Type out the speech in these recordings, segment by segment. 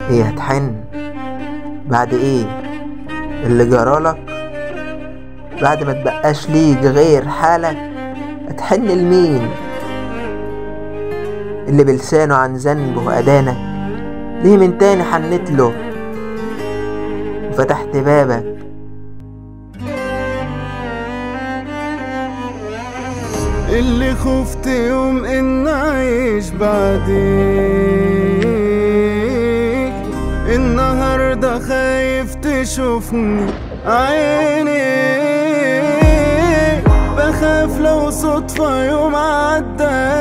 هي هتحن بعد ايه اللي جرالك؟ بعد ما تبقاش ليك غير حالك هتحن لمين؟ اللي بلسانه عن ذنبه أدانك ليه من تاني حنت له وفتحت بابك؟ اللي خفت يوم ان اعيش بعديك النهارده خايف تشوفني عيني، بخاف لو صدفة يوم عدى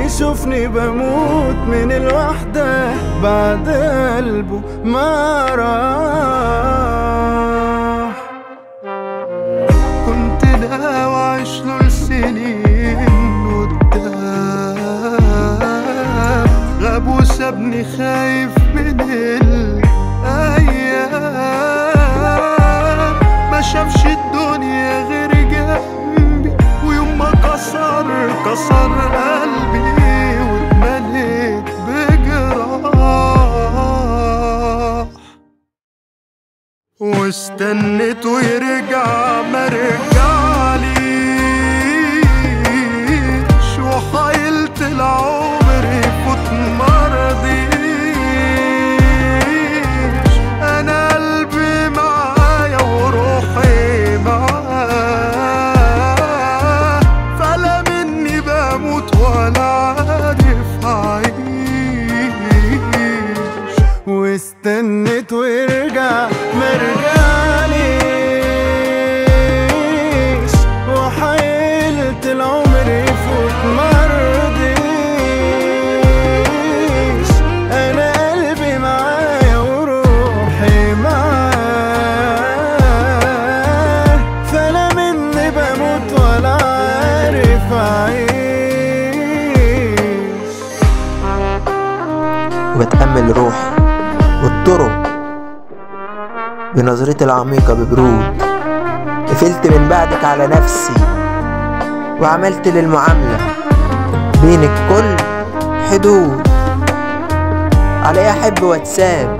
يشوفني بموت من الوحدة بعد قلبه ما راح. كنت ناوي اعيش له لسنين قدام، غاب وسابني خايف من الايام، ما شافش الدنيا غير جنبي ويوم ما كسر قلبي واتمليت بجراح، واستنيت ويرجع مرجعليش، وحايلت العمر يفوت مرضيش، انا قلبي معايا وروحي معاه، فلا مني بموت ولا عارف اعيش، واستنيت ويرجع مرجعليش، وحايلت العمر يفوت مرضيش، انا قلبي معايا وروحي معاه، فلا مني بموت ولا عارف اعيش. وبتأمل روحي والطرق بنظرتي العميقة ببرود، قفلت من بعدك على نفسي وعملت للمعاملة بين الكل حدود، علي أحب واتساب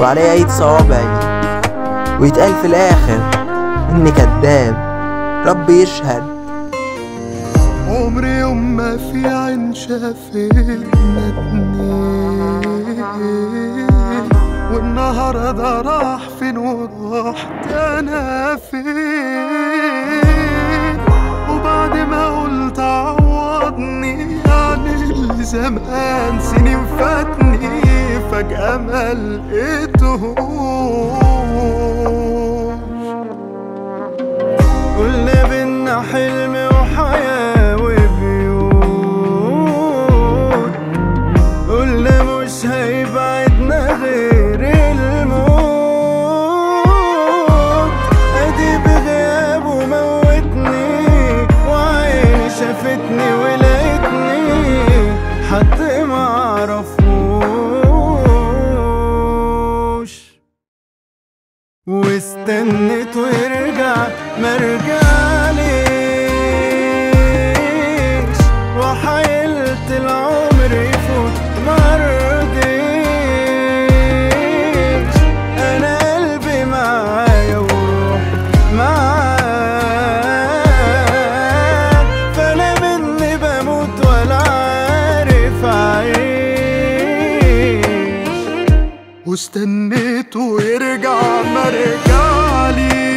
وعلي أعيد صوابعي ويتقال في الآخر إني كداب، ربي يشهد. عمري يوم ما في عين شافتنا اتنين، والنهارده راح فين ورحت انا فين، وبعد ما قلت عوضني عن اللي زمان سنين فاتني فجأة ما لقيتهوش. قلنا بينا حلم وحياة وبيوت، قلنا مش هيبعدنا غير الموت، ادي بغيابه موتني وعيني شافتني ولقيتني حد معرفوش، واستنيت ويرجع مرجعليش، وحايلت العمر يفوت مرضيش، انا قلبي معايا وروحي معاه، فانا مني بموت ولا عارف اعيش، واستنيت ويرجع مرجعليش.